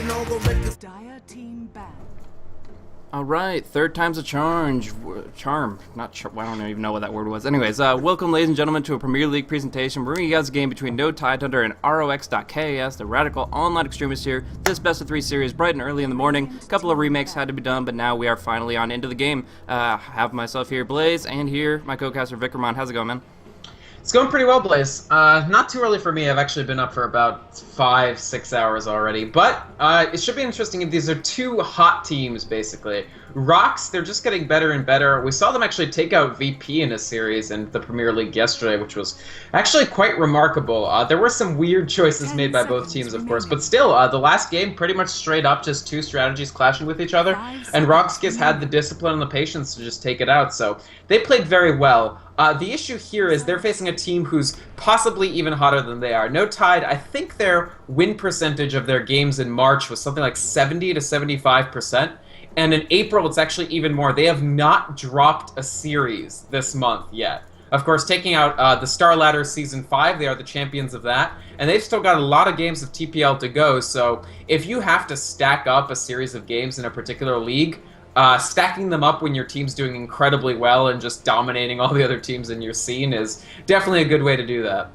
Dire team ban. Alright, third time's a charm. I don't even know what that word was. Anyways, welcome ladies and gentlemen to a Premier League presentation. We're bringing you guys a game between No Tidehunter and RoX.KIS, the radical online extremists here. This best of 3 series, bright and early in the morning. A couple of remakes had to be done, but now we are finally on into the game. Have myself here, Blaze, and here, my co-caster, Vikrman. How's it going, man? It's going pretty well, Blaze. Not too early for me. I've actually been up for about 5-6 hours already. But it should be interesting. These are two hot teams, basically. RoX, they're just getting better and better. We saw them actually take out VP in a series in the Premier League yesterday, which was actually quite remarkable. There were some weird choices made by both teams, of course. But still, the last game, pretty much straight up, just two strategies clashing with each other. And RoX.KIS had the discipline and the patience to just take it out. So they played very well. The issue here is they're facing a team who's possibly even hotter than they are. No Tide, I think their win percentage of their games in March was something like 70 to 75%. And in April, it's actually even more. They have not dropped a series this month yet. Of course, taking out the Star Ladder Season 5, they are the champions of that. And they've still got a lot of games of TPL to go. So if you have to stack up a series of games in a particular league, stacking them up when your team's doing incredibly well and just dominating all the other teams in your scene is definitely a good way to do that.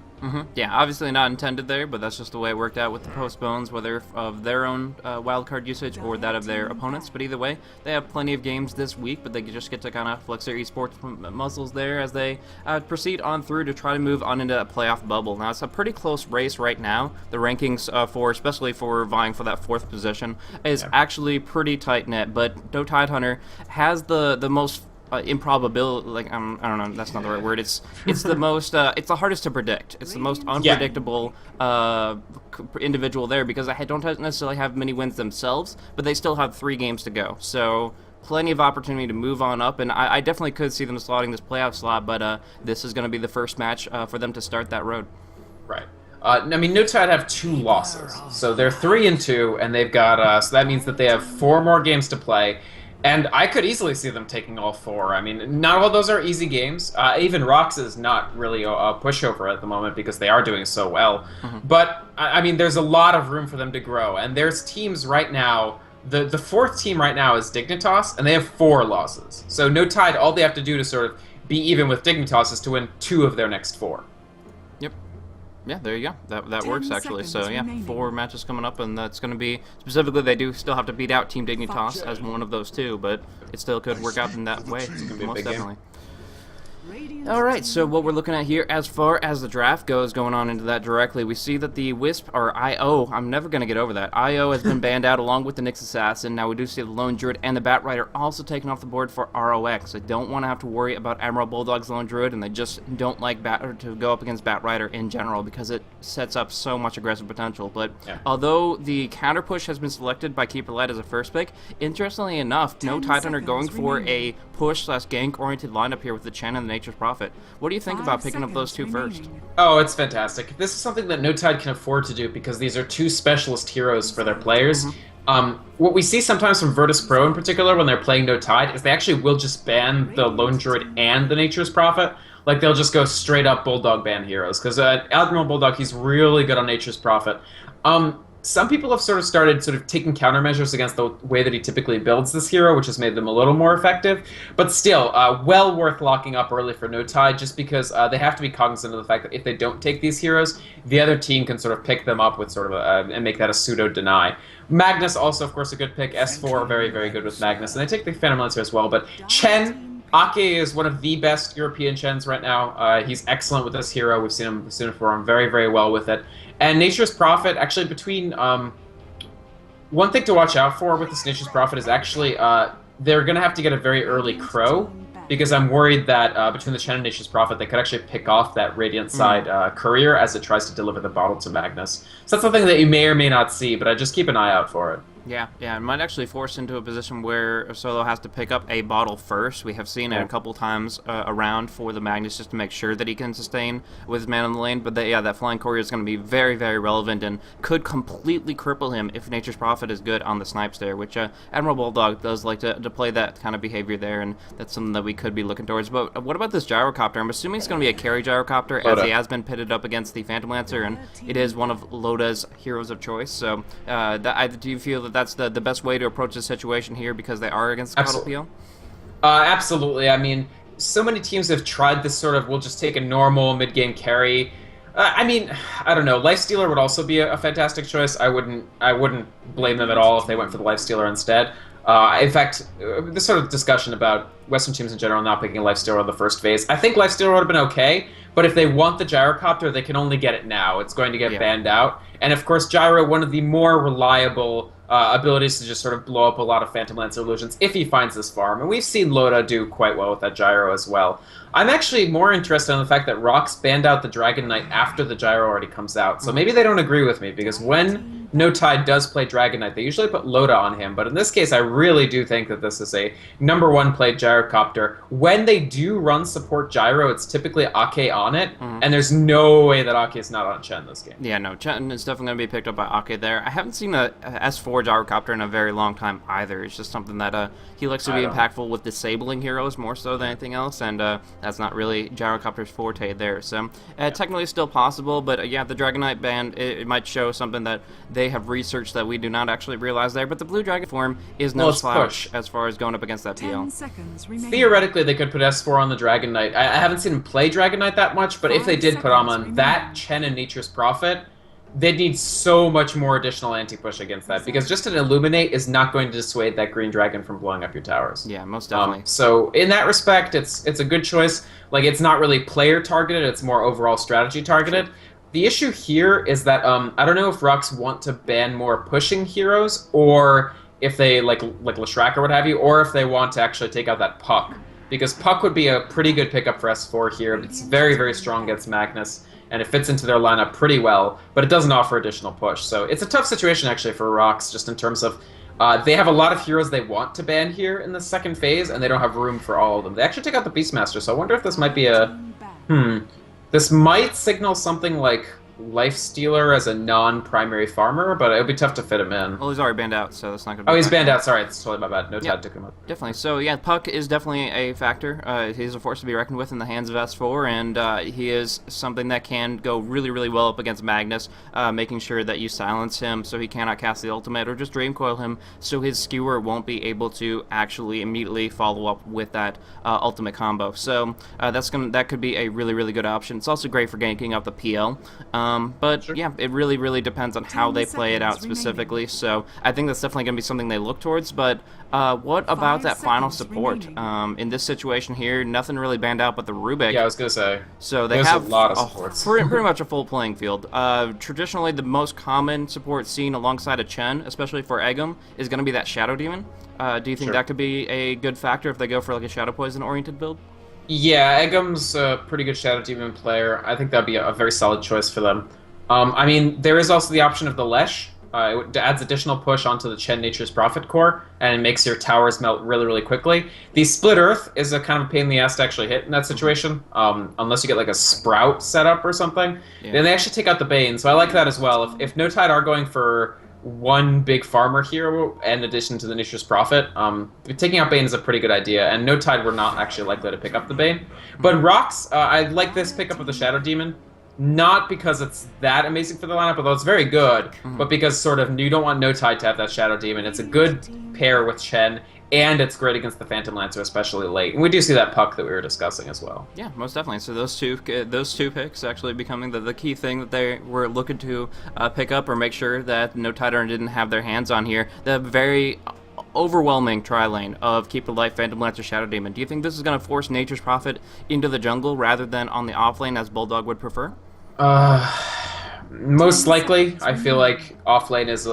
Yeah, obviously not intended there, but that's just the way it worked out with the postpones, whether of their own wildcard usage or that of their opponents. But either way, they have plenty of games this week, but they just get to kind of flex their esports muscles there as they proceed on through to try to move on into a playoff bubble. Now, it's a pretty close race right now. The rankings especially for vying for that 4th position, is actually pretty tight-knit, but No Tidehunter has the most improbability, like I don't know, that's not the right word. It's the most it's the hardest to predict. It's the most unpredictable individual there because I don't necessarily have many wins themselves, but they still have 3 games to go. So plenty of opportunity to move on up, and I definitely could see them slotting this playoff slot, but this is going to be the first match for them to start that road. Right. I mean, No Tide have 2 losses, so they're 3-2, and they've got so that means that they have 4 more games to play. And I could easily see them taking all 4. I mean, not all those are easy games. Even RoX is not really a pushover at the moment because they are doing so well. But, I mean, there's a lot of room for them to grow. And there's teams right now, the 4th team right now is Dignitas, and they have 4 losses. So No Tide, all they have to do to sort of be even with Dignitas is to win 2 of their next 4. Yep. Yeah, there you go. That works, actually. So, yeah, 4 matches coming up, and that's going to be... Specifically, they do still have to beat out Team Dignitas as one of those 2, but it still could work out in that way. It's going to be most a big definitely. Alright, so what we're looking at here, as far as the draft goes, going on into that directly, we see that the Wisp, or IO, I'm never going to get over that, IO has been banned out along with the Nyx Assassin. Now we do see the Lone Druid and the Bat Rider also taken off the board for RoX. They don't want to have to worry about Emerald Bulldog's Lone Druid, and they just don't like to go up against Bat Rider in general because it sets up so much aggressive potential. But although the counter push has been selected by Keeper Light as a first pick, interestingly enough, No Tidehunter going for a push/gank-oriented lineup here with the Chen and the Nature's Prophet. What do you think about picking up those 2 first? Oh, it's fantastic. This is something that No Tide can afford to do because these are 2 specialist heroes for their players. What we see sometimes from Virtus Pro in particular when they're playing No Tide is they actually will just ban the Lone Druid and the Nature's Prophet. Like, they'll just go straight up Bulldog ban heroes because Admiral Bulldog, he's really good on Nature's Prophet. Some people have sort of started taking countermeasures against the way that he typically builds this hero, which has made them a little more effective. But still, well worth locking up early for No Tide, just because they have to be cognizant of the fact that if they don't take these heroes, the other team can sort of pick them up with sort of and make that a pseudo-deny. Magnus also, of course, a good pick. S4, very, very good with Magnus. And they take the Phantom Lancer as well. But Chen, Ake is one of the best European Chens right now. He's excellent with this hero. We've seen him perform very, very well with it. And Nature's Prophet, actually, between... one thing to watch out for with this Nature's Prophet is actually they're going to have to get a very early Crow, because I'm worried that between the Chen and Nature's Prophet, they could actually pick off that Radiant side Courier as it tries to deliver the bottle to Magnus. So that's something that you may or may not see, but I just keep an eye out for it. Yeah, it might actually force into a position where Solo has to pick up a bottle first. We have seen it a couple times around for the Magnus just to make sure that he can sustain with his man in the lane. But that flying courier is going to be very, very relevant and could completely cripple him if Nature's Prophet is good on the snipes there, which Admiral Bulldog does like to play that kind of behavior there, and that's something that we could be looking towards. But what about this gyrocopter? I'm assuming it's going to be a carry gyrocopter as he has been pitted up against the Phantom Lancer, and it is one of Loda's heroes of choice. So do you feel that that's the best way to approach the situation here because they are against the Cuddle PL? Absolutely. I mean, so many teams have tried this sort of, we'll just take a normal mid-game carry. I mean, I don't know. Lifestealer would also be a fantastic choice. I wouldn't blame them at all if they went for the Lifestealer instead. In fact, this sort of discussion about Western teams in general not picking a Lifestealer in the first phase, I think Lifestealer would have been okay, but if they want the Gyrocopter, they can only get it now. It's going to get banned out. And of course, Gyro, one of the more reliable abilities to just sort of blow up a lot of Phantom Lancer illusions if he finds this farm. And we've seen Loda do quite well with that Gyro as well. I'm actually more interested in the fact that RoX banned out the Dragon Knight after the Gyro already comes out. So maybe they don't agree with me, because when No Tide does play Dragon Knight, they usually put Loda on him. But in this case, I really do think that this is a #1 played Gyrocopter. When they do run support Gyro, it's typically Ake on it, and there's no way that Ake is not on Chen this game. Yeah, no, Chen is definitely going to be picked up by Ake there. I haven't seen a S4 Gyrocopter in a very long time either. It's just something that he likes to be impactful with disabling heroes more so than anything else, and that's not really Gyrocopter's forte there. So technically still possible, but yeah, the Dragon Knight ban, it might show something that they have researched that we do not actually realize there, but the Blue Dragon form is no slouch as far as going up against that PL. Theoretically, they could put S4 on the Dragon Knight. I haven't seen him play Dragon Knight that much, but if they did put him on that, Chen and Nature's Prophet, they'd need so much more additional anti-push against that, because just an Illuminate is not going to dissuade that Green Dragon from blowing up your towers. Yeah, most definitely. So in that respect, it's a good choice. Like, it's not really player targeted, it's more overall strategy targeted. The issue here is that I don't know if RoX want to ban more pushing heroes, or if they, like Leshrac or what have you, or if they want to actually take out that Puck. Because Puck would be a pretty good pickup for S4 here. It's very, very strong against Magnus, and it fits into their lineup pretty well, but it doesn't offer additional push. So it's a tough situation, actually, for RoX, just in terms of they have a lot of heroes they want to ban here in the second phase, and they don't have room for all of them. They actually take out the Beastmaster, so I wonder if this might be a... This might signal something like Lifestealer as a non-primary farmer, but it would be tough to fit him in. Well, he's already banned out, so that's not going to be... Oh, he's banned out. Sorry, it's totally my bad. No Tide took him up. Definitely. So, yeah, Puck is definitely a factor. He's a force to be reckoned with in the hands of S4, and he is something that can go really, really well up against Magnus, making sure that you silence him so he cannot cast the ultimate, or just Dream Coil him so his Skewer won't be able to actually immediately follow up with that ultimate combo. So, that could be a really, really good option. It's also great for ganking up the PL. But yeah, it really, really depends on how they play it out specifically. So I think that's definitely going to be something they look towards. But what about that final support? In this situation here, nothing really banned out but the Rubik. Yeah, I was going to say. So they have a lot of supports. pretty much a full playing field. Traditionally, the most common support seen alongside a Chen, especially for Eggum, is going to be that Shadow Demon. Do you think that could be a good factor if they go for like a Shadow Poison oriented build? Yeah, Eggum's a pretty good Shadow Demon player. I think that'd be a very solid choice for them. I mean, there is also the option of the Lesh. It adds additional push onto the Chen Nature's Prophet core, and it makes your towers melt really, really quickly. The Split Earth is a kind of pain in the ass to actually hit in that situation, unless you get like a Sprout setup or something. Yeah. Then they actually take out the Bane, so I like that as well. If No Tide are going for one big farmer hero in addition to the Nature's Prophet, taking out Bane is a pretty good idea, and No Tide were not actually likely to pick up the Bane. But RoX, I like this pickup of the Shadow Demon, not because it's that amazing for the lineup, although it's very good, but because sort of you don't want No Tide to have that Shadow Demon. It's a good pair with Chen, and it's great against the Phantom Lancer, especially late. And we do see that Puck that we were discussing as well. Yeah, most definitely. So those two picks actually becoming the key thing that they were looking to pick up or make sure that No Tider didn't have their hands on here. The very overwhelming tri-lane of Keep the Life, Phantom Lancer, Shadow Demon. Do you think this is going to force Nature's Prophet into the jungle rather than on the off lane as Bulldog would prefer? Most likely. I feel like off lane is,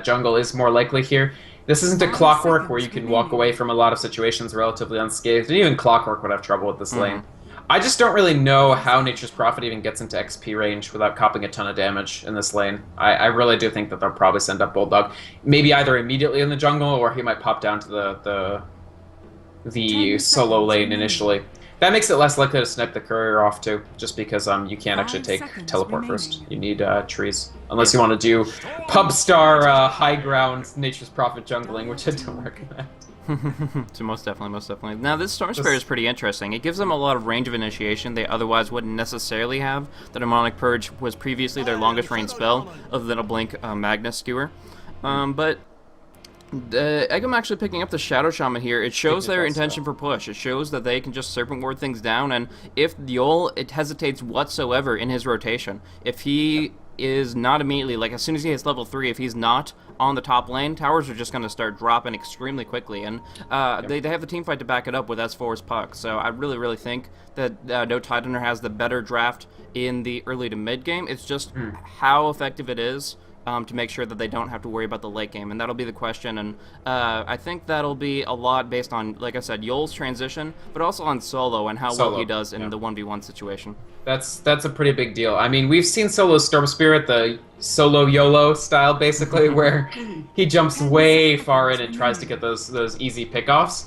jungle is more likely here. This isn't a Clockwork where you can walk away from a lot of situations relatively unscathed, and even Clockwork would have trouble with this lane. I just don't really know how Nature's Prophet even gets into XP range without copping a ton of damage in this lane. I really do think that they'll probably send up Bulldog. Maybe either immediately in the jungle, or he might pop down to the solo lane initially. That makes it less likely to snipe the courier off too, just because you can't actually take teleport first. You need trees. Unless you want to do pub star high ground Nature's Prophet jungling, which I don't recommend. So most definitely. Now this Storm Spirit is pretty interesting. It gives them a lot of range of initiation they otherwise wouldn't necessarily have. The Demonic Purge was previously their longest range spell, other than a Blink Magnus Skewer. But Eggum actually picking up the Shadow Shaman here, it shows their intention for push. It shows that they can just Serpent Ward things down, and if Yol hesitates whatsoever in his rotation, if he is not immediately, like as soon as he hits level 3, if he's not on the top lane, towers are just going to start dropping extremely quickly, and they have the team fight to back it up with S4's Puck, so I really think that No Tidehunter has the better draft in the early to mid game. It's just how effective it is to make sure that they don't have to worry about the late game, and that'll be the question, and I think that'll be a lot based on, like I said, Yol's transition, but also on Solo and how well he does in the 1v1 situation. That's a pretty big deal. I mean, we've seen Solo's Storm Spirit, the Solo YOLO style, basically, where he jumps way far in and tries to get those easy pickoffs.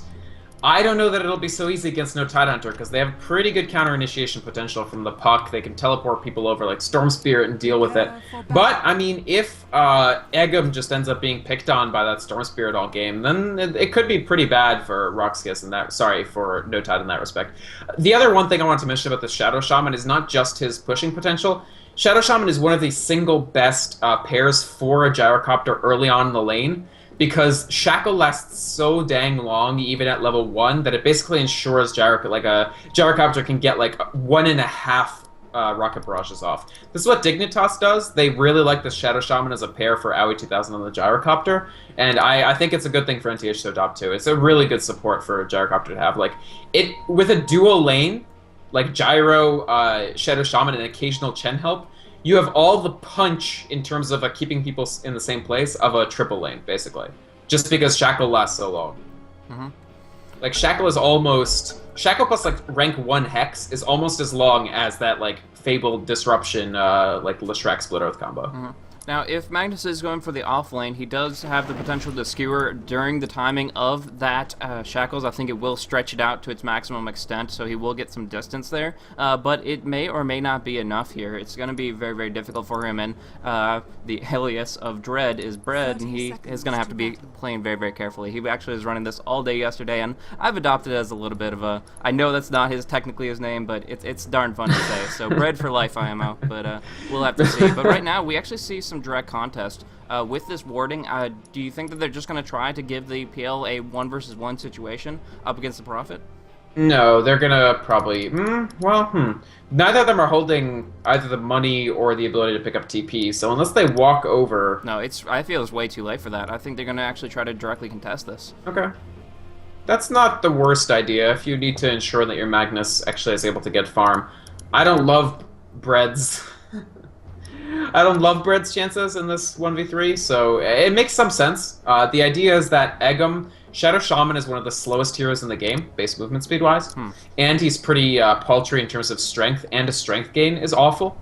I don't know that it'll be so easy against No Tidehunter, because they have pretty good counter-initiation potential from the Puck. They can teleport people over like Storm Spirit and deal with it. But, I mean, if Eggum just ends up being picked on by that Storm Spirit all game, then it could be pretty bad for RoX.KIS in that, for No Tide in that respect. The other one thing I want to mention about the Shadow Shaman is not just his pushing potential. Shadow Shaman is one of the single best pairs for a Gyrocopter early on in the lane, because Shackle lasts so dang long, even at level 1, that it basically ensures a Gyrocopter can get like 1.5 rocket barrages off. This is what Dignitas does. They really like the Shadow Shaman as a pair for Aoi 2000 on the Gyrocopter, and I think it's a good thing for NTH to adopt too. It's a really good support for a Gyrocopter to have. Like, it with a dual lane, like Gyro, Shadow Shaman, and occasional Chen help, you have all the punch in terms of keeping people in the same place of a triple lane, basically. Just because Shackle lasts so long. Like, Shackle is almost... Shackle plus, like, rank 1 Hex is almost as long as that, like, Fabled Disruption, like, Leshrac Split Earth combo. Now, if Magnus is going for the off lane, he does have the potential to skewer during the timing of that Shackles. I think it will stretch it out to its maximum extent, so he will get some distance there. But it may or may not be enough here. It's going to be very difficult for him, and the alias of Dread is Bread, and he is going to have to be playing very carefully. He actually was running this all day yesterday, and I've adopted it as a little bit of a... I know that's not technically his name, but it's darn fun to say. So Bread for life, IMO, but we'll have to see. But right now, we actually see some direct contest. With this warding, do you think that they're just going to try to give the PL a 1 versus 1 situation up against the Prophet? No, they're going to probably... Neither of them are holding either the money or the ability to pick up TP, so unless they walk over... No, I feel it's way too late for that. I think they're going to actually try to directly contest this. Okay. That's not the worst idea if you need to ensure that your Magnus actually is able to get farm. I don't love Bread's... I don't love Bread's chances in this 1v3, so it makes some sense. The idea is that Eggum, Shadow Shaman is one of the slowest heroes in the game, base movement speed-wise, and he's pretty paltry in terms of strength, and a strength gain is awful.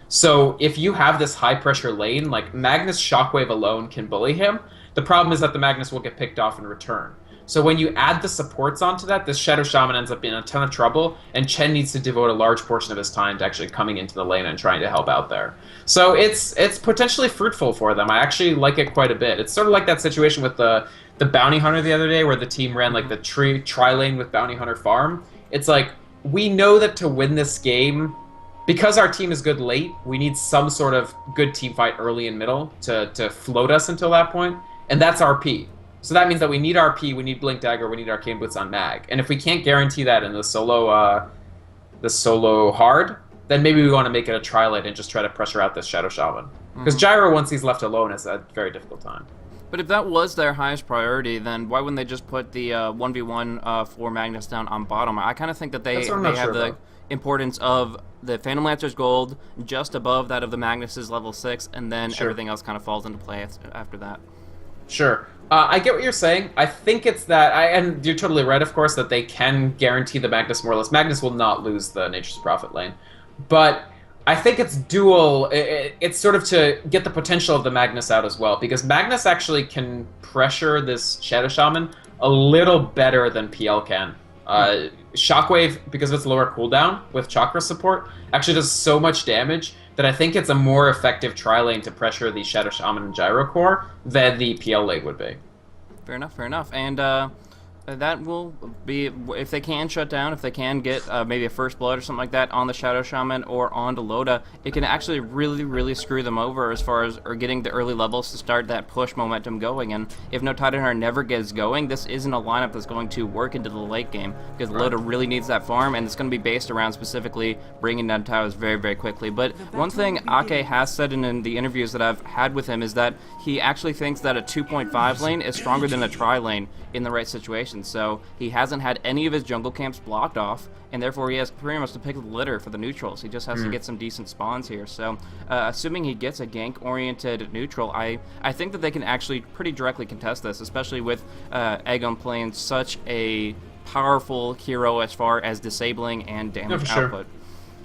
So if you have this high-pressure lane, like Magnus Shockwave alone can bully him, the problem is that the Magnus will get picked off in return. So when you add the supports onto that, this Shadow Shaman ends up in a ton of trouble, and Chen needs to devote a large portion of his time to actually coming into the lane and trying to help out there. So it's potentially fruitful for them. I actually like it quite a bit. It's sort of like that situation with the Bounty Hunter the other day, where the team ran like the tri-lane with Bounty Hunter farm. It's like, we know that to win this game, because our team is good late, we need some sort of good team fight early and middle to float us until that point, and that's RP. So that means that we need RP, we need Blink Dagger, we need Arcane Boots on Mag. And if we can't guarantee that in the solo hard, then maybe we want to make it a tri-lane and just try to pressure out this Shadow Shaman. Because Gyro, once he's left alone, is a very difficult time. But if that was their highest priority, then why wouldn't they just put the 1v1 for Magnus down on bottom? I kind of think that they have the importance of the Phantom Lancer's gold just above that of the Magnus's level 6, and then everything else kind of falls into play after that. Sure. I get what you're saying. I think it's that, and you're totally right, of course, that they can guarantee the Magnus more or less. Magnus will not lose the Nature's Prophet lane. But I think it's dual. It's sort of to get the potential of the Magnus out as well, because Magnus actually can pressure this Shadow Shaman a little better than PL can. Shockwave, because of its lower cooldown with Chakra support, actually does so much damage that I think it's a more effective tri-lane to pressure the Shadow Shaman and Gyro Core than the PL lane would be. Fair enough, fair enough. And that will be, if they can shut down, if they can get maybe a first blood or something like that on the Shadow Shaman or onto Loda, it can actually really, really screw them over as far as getting the early levels to start that push momentum going. And if No Titanheart never gets going, this isn't a lineup that's going to work into the late game, because Loda really needs that farm, and it's going to be based around specifically bringing down towers very, very quickly. But one thing Ake has said in the interviews that I've had with him is that he actually thinks that a 2.5 lane is stronger than a tri lane in the right situation. So he hasn't had any of his jungle camps blocked off, and therefore he has pretty much to pick the litter for the neutrals. He just has to get some decent spawns here. So assuming he gets a gank-oriented neutral, I think that they can actually pretty directly contest this, especially with Aegon playing such a powerful hero as far as disabling and damage output.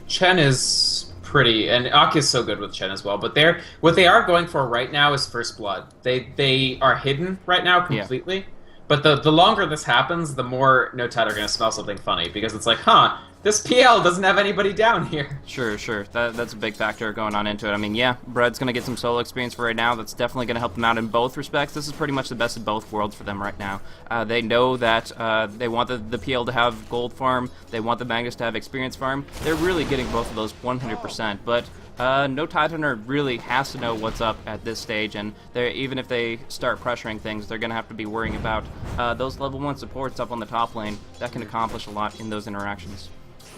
Chen is pretty, and Aki is so good with Chen as well, but what they are going for right now is first blood. They are hidden right now completely. Yeah. But the longer this happens, the more No Tide are going to smell something funny, because it's like, huh, this PL doesn't have anybody down here. Sure. That's a big factor going on into it. I mean, yeah, Bread's going to get some solo experience for right now. That's definitely going to help them out in both respects. This is pretty much the best of both worlds for them right now. They know that they want the PL to have gold farm. They want the Magnus to have experience farm. They're really getting both of those 100%. But No Titanheart really has to know what's up at this stage, and even if they start pressuring things, they're going to have to be worrying about those level 1 supports up on the top lane that can accomplish a lot in those interactions.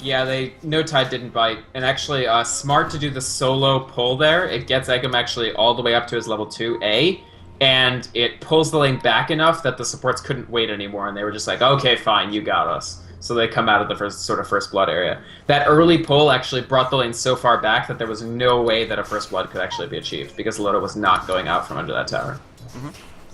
Yeah, No Tide didn't bite, and actually smart to do the solo pull there. It gets Egum actually all the way up to his level 2A, and it pulls the lane back enough that the supports couldn't wait anymore, and they were just like, okay, fine, you got us. So they come out of the first blood area. That early pull actually brought the lane so far back that there was no way that a first blood could actually be achieved, because Loda was not going out from under that tower.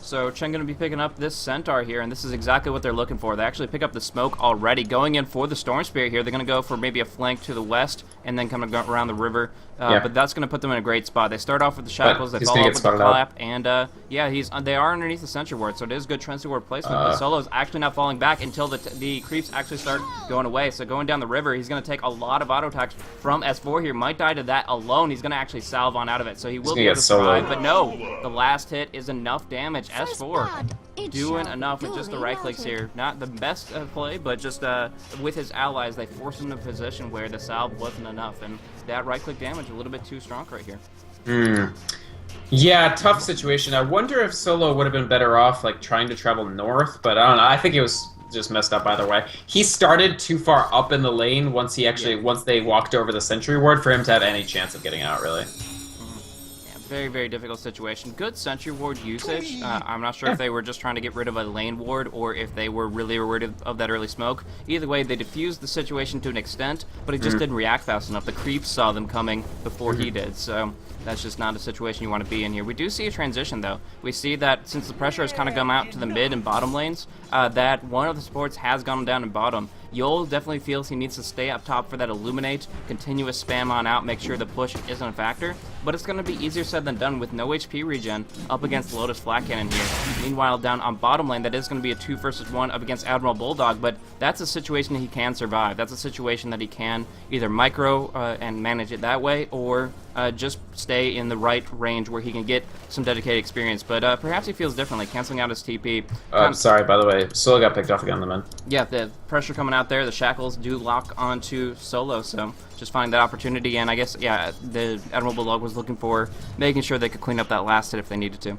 So Chen going to be picking up this Centaur here, and this is exactly what they're looking for. They actually pick up the smoke already. Going in for the Storm Spirit here, they're going to go for maybe a flank to the west, and then come around the river. But that's going to put them in a great spot. They start off with the Shackles, they follow up with the Clap, and yeah, they are underneath the Sentry Ward, so it is good Sentry Ward placement. But Solo is actually not falling back until the creeps actually start going away. So going down the river, he's going to take a lot of auto attacks from S4 here. Might die to that alone. He's going to actually salve on out of it, so he will be able to survive. But no, the last hit is enough damage. S4 doing enough with just the right clicks here. Not the best play, but just with his allies, they forced him to a position where the salve wasn't enough, and that right click damage a little bit too strong right here. Yeah, tough situation. I wonder if Solo would have been better off like trying to travel north, but I don't know. I think it was just messed up either way. He started too far up in the lane once they walked over the Sentry Ward for him to have any chance of getting out, really. Very, very difficult situation. Good Sentry Ward usage. I'm not sure if they were just trying to get rid of a lane ward or if they were really worried of that early smoke. Either way, they diffused the situation to an extent, but it just didn't react fast enough. The creeps saw them coming before he did, so that's just not a situation you want to be in here. We do see a transition, though. We see that since the pressure has kind of come out to the mid and bottom lanes, that one of the supports has gone down in bottom. Yol definitely feels he needs to stay up top for that Illuminate, continuous spam on out, make sure the push isn't a factor. But it's going to be easier said than done with no HP regen up against Lotus Flat Cannon here. Meanwhile, down on bottom lane, that is going to be a 2 versus 1 up against Admiral Bulldog, but that's a situation he can survive. That's a situation that he can either micro and manage it that way, or just stay in the right range where he can get some dedicated experience. But perhaps he feels differently, canceling out his TP. Sorry, by the way, Solo got picked off again, the man. Yeah, the pressure coming out there, the Shackles do lock onto Solo, so just finding that opportunity, and I guess, yeah, the Admiral Bulldog was looking for making sure they could clean up that last hit if they needed to.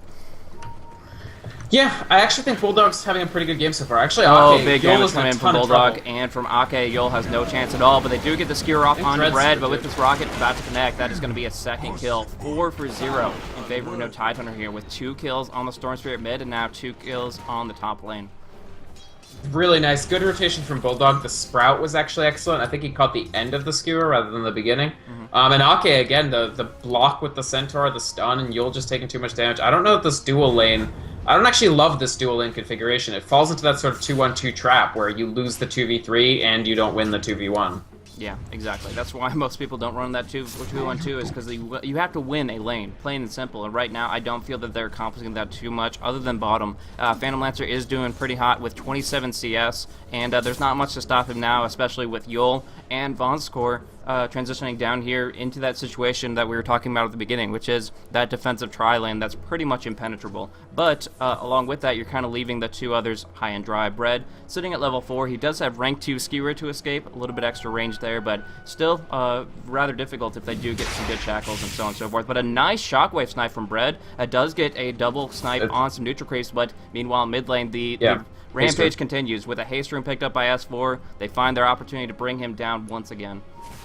Yeah, I actually think Bulldog's having a pretty good game so far. Actually, big damage coming in from Bulldog, and from Ake, Yol has no chance at all, but they do get the skewer off on Red, but with this rocket about to connect, that is going to be a second kill. 4 for 0 in favor of No Tidehunter here, with 2 kills on the Storm Spirit mid, and now 2 kills on the top lane. Really nice. Good rotation from Bulldog. The Sprout was actually excellent. I think he caught the end of the skewer rather than the beginning. And Ake, again, the block with the Centaur, the stun, and Yul just taking too much damage. I don't know if this dual lane I don't actually love this dual lane configuration. It falls into that sort of 2-1-2 trap where you lose the 2v3 and you don't win the 2v1. Yeah, exactly. That's why most people don't run that 2-1-2 is because you have to win a lane, plain and simple. And right now, I don't feel that they're accomplishing that too much, other than bottom. Phantom Lancer is doing pretty hot with 27 CS, and there's not much to stop him now, especially with Yol and Vonskor transitioning down here into that situation that we were talking about at the beginning, which is that defensive tri-lane that's pretty much impenetrable. But along with that, you're kind of leaving the two others high and dry. Bread sitting at level 4. He does have rank 2 Skewer to escape, a little bit extra range there, but still rather difficult if they do get some good shackles and so on and so forth. But a nice shockwave snipe from Bread. Does get a double snipe on some neutral creeps, but meanwhile mid lane the rampage continues with a haste room picked up by S4. They find their opportunity to bring him down once again.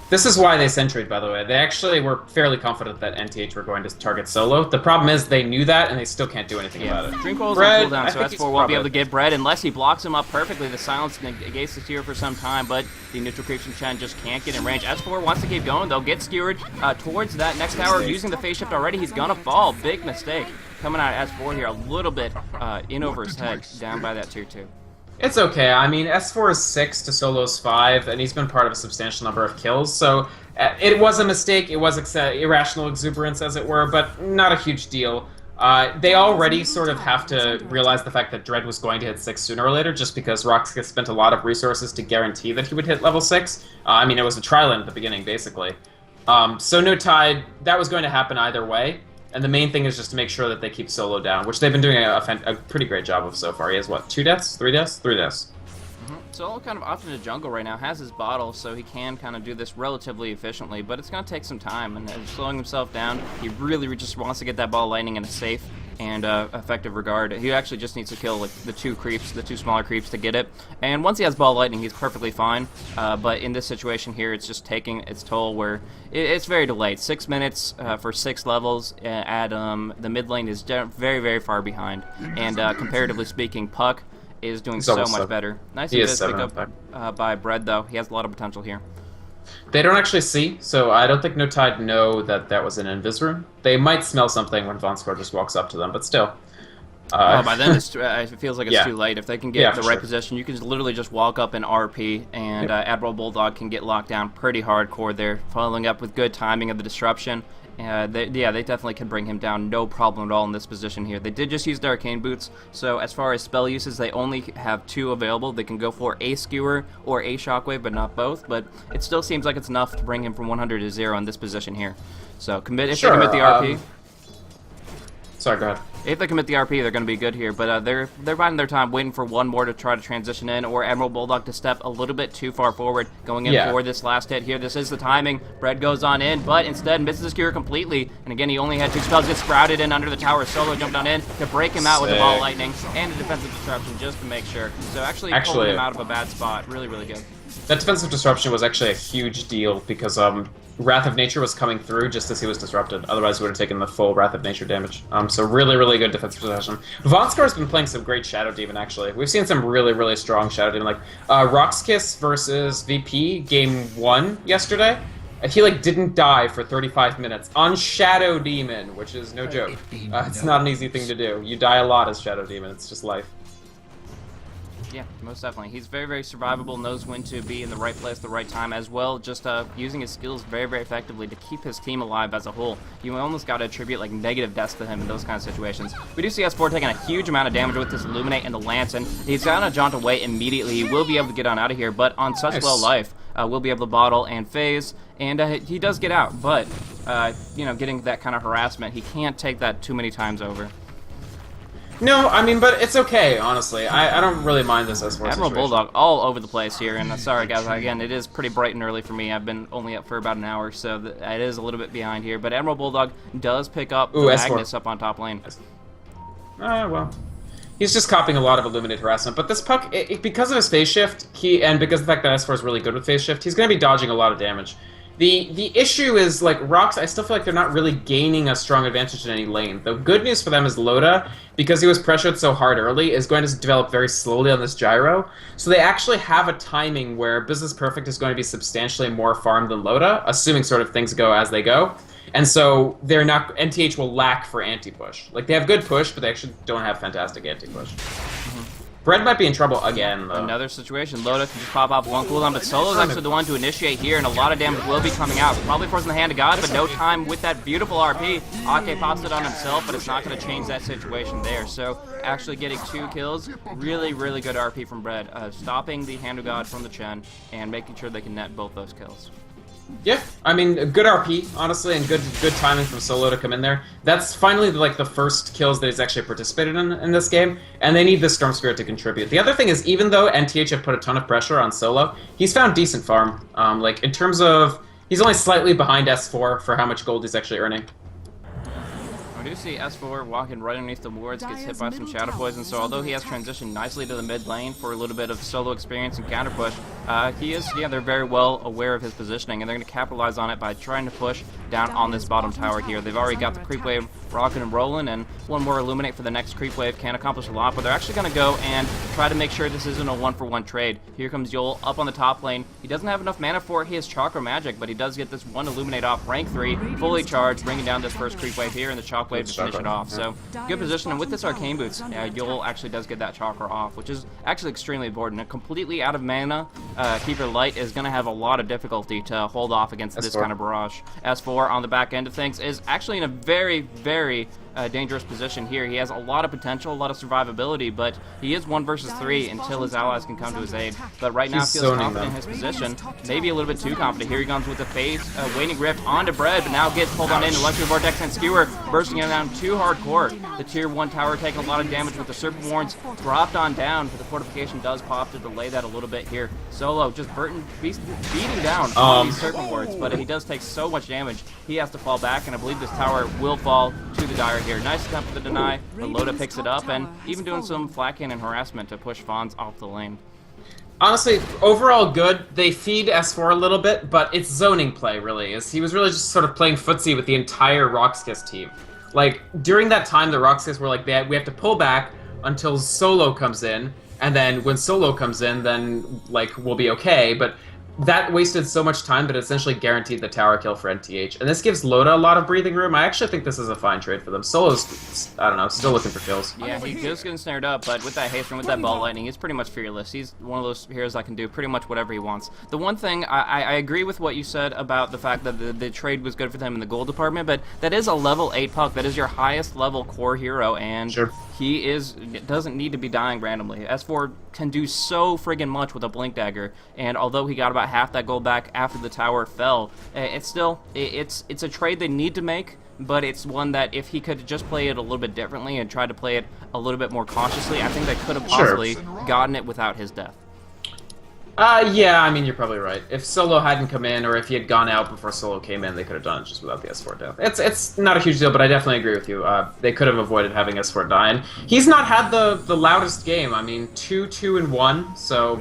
This is why they sentried, by the way. They actually were fairly confident that NTH were going to target solo. The problem is they knew that, and they still can't do anything about it. Drink Roll's on cooldown, so S4 won't be able to get Bread unless he blocks him up perfectly. The silence negates the steer for some time, but the neutral creeps from Chen just can't get in range. S4 wants to keep going, though. Gets skewered towards that next tower. Using the phase shift already, he's gonna fall. Big mistake. Coming out of S4 here, a little bit in over his head, down by that tier 2. It's okay. I mean, S4 is 6 to Solo's 5, and he's been part of a substantial number of kills, so it was a mistake. It was irrational exuberance, as it were, but not a huge deal. They already sort of have to realize the fact that Dread was going to hit 6 sooner or later, just because RoX.KIS spent a lot of resources to guarantee that he would hit level 6. I mean, it was a tri-lane at the beginning, basically. So no Tide, that was going to happen either way. And the main thing is just to make sure that they keep Solo down, which they've been doing a pretty great job of so far. He has, what, 2 deaths? 3 deaths? 3 deaths. Solo kind of off in the jungle right now, has his bottle, so he can kind of do this relatively efficiently, but it's going to take some time, and slowing himself down, he really just wants to get that ball lightning in a safe and effective regard. He actually just needs to kill like the two smaller creeps to get it, and once he has ball lightning, he's perfectly fine, but in this situation here, it's just taking its toll where it's very delayed. 6 minutes for 6 levels at the mid lane is very far behind, and comparatively speaking, Puck is doing so much better. Nice pick up by Bread, though. He has a lot of potential here. They don't actually see, so I don't think No Tide know that that was an invis room. They might smell something when Vonskor just walks up to them, but still. By then it feels like it's too late. If they can get the right position, you can literally just walk up and RP, and Admiral Bulldog can get locked down pretty hardcore there, following up with good timing of the disruption. They definitely can bring him down, no problem at all in this position here. They did just use the Arcane Boots, so as far as spell uses, they only have 2 available. They can go for a Skewer or a Shockwave, but not both. But it still seems like it's enough to bring him from 100 to 0 in this position here. So if they commit the RP. Sorry, go ahead. If they commit the RP, they're going to be good here, but they're biding their time, waiting for one more to try to transition in, or Admiral Bulldog to step a little bit too far forward, going in for this last hit here. This is the timing. Bread goes on in, but instead misses his cure completely, and again, he only had 2 spells. Gets sprouted in under the tower. Solo jumped on in to break him out with the ball lightning and a defensive disruption just to make sure. So actually pulling him out of a bad spot. Really good. That defensive disruption was actually a huge deal because Wrath of Nature was coming through just as he was disrupted. Otherwise, he would have taken the full Wrath of Nature damage. So really good defensive possession. Vonskor has been playing some great Shadow Demon, actually. We've seen some really strong Shadow Demon. Like, RoX.KIS versus VP, game 1 yesterday. He, didn't die for 35 minutes on Shadow Demon, which is no joke. It's not an easy thing to do. You die a lot as Shadow Demon. It's just life. Yeah, most definitely. He's very survivable, knows when to be in the right place at the right time as well, just using his skills very effectively to keep his team alive as a whole. You almost got to attribute negative deaths to him in those kind of situations. We do see S4 taking a huge amount of damage with this Illuminate and the Lance, and he's going to jaunt away immediately. He will be able to get on out of here, but on such low life, will be able to bottle and phase, and he does get out, but getting that kind of harassment, he can't take that too many times over. No, I mean, but it's okay, honestly. I don't really mind this S4 Admiral situation. Bulldog all over the place here, and sorry guys, again, it is pretty bright and early for me. I've been only up for about an hour, so it is a little bit behind here, but Admiral Bulldog does pick up the Magnus up on top lane. Well. He's just copying a lot of Illuminate harassment, but this Puck, because of his phase shift, and because of the fact that S4 is really good with phase shift, he's going to be dodging a lot of damage. The issue is, like, RoX, I still feel like they're not really gaining a strong advantage in any lane. The good news for them is Loda, because he was pressured so hard early, is going to develop very slowly on this gyro. So they actually have a timing where Business Perfect is going to be substantially more farmed than Loda, assuming sort of things go as they go. And so they're not, NTH will lack for anti-push. Like, they have good push, but they actually don't have fantastic anti-push. Bread might be in trouble again, though. Another situation. Loda can just pop off one cooldown, but Solo's actually the one to initiate here, and a lot of damage will be coming out. Probably forcing the hand of God, but no time with that beautiful RP. Ake pops it on himself, but it's not going to change that situation there. So actually getting 2 kills, really, really good RP from Bread. Stopping the hand of God from the Chen, and making sure they can net both those kills. Yeah, I mean, good RP, honestly, and good timing from Solo to come in there. That's finally, like, the first kills that he's actually participated in this game, and they need the Storm Spirit to contribute. The other thing is, even though NTH have put a ton of pressure on Solo, he's found decent farm. Like, in terms of, he's only slightly behind S4 for how much gold he's actually earning. We do see S4 walking right underneath the wards, gets hit by some Shadow Poison, so although he has transitioned nicely to the mid lane for a little bit of solo experience and counter push, they're very well aware of his positioning, and they're going to capitalize on it by trying to push down on this bottom tower here. They've already got the creep wave rocking and rolling, and one more Illuminate for the next creep wave can accomplish a lot, but they're actually going to go and try to make sure this isn't a 1-for-1 trade. Here comes Yol up on the top lane. He doesn't have enough mana for his Chakra Magic, but he does get this one Illuminate off rank 3, fully charged, bringing down this first creep wave here, and the Chalk Wave to finish it off. So, good position, and with this Arcane Boots, Yol actually does get that Chakra off, which is actually extremely important. Completely out of mana, Keeper Light is going to have a lot of difficulty to hold off against this kind of barrage. S4 on the back end of things is actually in a very, very dangerous position here. He has a lot of potential, a lot of survivability, but he is 1 versus 3 until his allies can come to his aid. But right now feels confident in his position, maybe a little bit too confident. Here he comes with the phase, Waning Rift onto Bread, but now gets pulled on in. Electric Vortex and Skewer bursting it down too hardcore. The tier 1 tower taking a lot of damage with the Serpent Warns dropped on down, but the fortification does pop to delay that a little bit here. Solo just beating down all these Serpent Wards, but he does take so much damage, he has to fall back, and I believe this tower will fall to the Dire here. Nice attempt for the deny, but Loda picks it up, and even doing some flanking and harassment to push Fonz off the lane. Honestly, overall good. They feed S4 a little bit, but it's zoning play, really. He was really just sort of playing footsie with the entire RoX.KIS team. Like, during that time, the RoX.KIS were like, we have to pull back until Solo comes in, and then when Solo comes in, then, like, we'll be okay, but that wasted so much time that it essentially guaranteed the tower kill for NTH. And this gives Loda a lot of breathing room. I actually think this is a fine trade for them. Solo's, I don't know, still looking for kills. Yeah, he's just getting snared up, but with that haste and with that ball lightning, he's pretty much fearless. He's one of those heroes that can do pretty much whatever he wants. The one thing, I agree with what you said about the fact that the trade was good for them in the gold department, but that is a level 8 puck. That is your highest level core hero, and he doesn't need to be dying randomly. S4 can do so friggin' much with a Blink Dagger, and although he got about half that gold back after the tower fell, it's a trade they need to make, but it's one that if he could just play it a little bit differently and try to play it a little bit more cautiously, I think they could have possibly gotten it without his death. Yeah, I mean, you're probably right. If Solo hadn't come in, or if he had gone out before Solo came in, they could have done it just without the S4 death. It's not a huge deal, but I definitely agree with you. They could have avoided having S4 die, and he's not had the loudest game. I mean, 2-2-1, so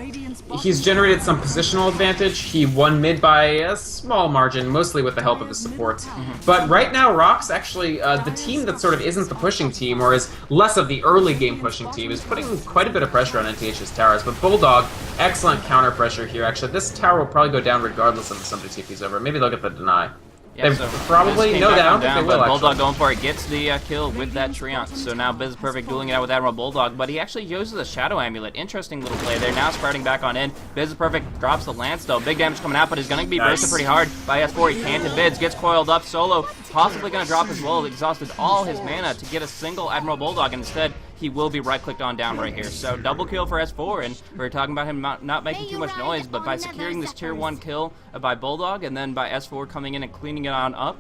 he's generated some positional advantage. He won mid by a small margin, mostly with the help of his supports. But right now, RoX actually, the team that sort of isn't the pushing team, or is less of the early game pushing team, is putting quite a bit of pressure on NTH's towers. But Bulldog, excellent counter pressure here. Actually, this tower will probably go down regardless of if somebody TP's over. Maybe they'll get the deny. Yeah, so probably no down, they will. Bulldog going for it, gets the kill with that Treant. So now Biz Perfect dueling it out with Admiral Bulldog, but he actually uses a Shadow Amulet. Interesting little play there. Now sprouting back on in. Biz Perfect drops the Lance though. Big damage coming out, but he's going to be bursted pretty hard by S4. He can't hit Bids, gets coiled up. Solo possibly going to drop as well. Exhausted all his mana to get a single Admiral Bulldog, and instead he will be right-clicked on down right here. So double kill for S4, and we were talking about him not making too much noise, but by securing this tier 1 kill by Bulldog, and then by S4 coming in and cleaning it on up,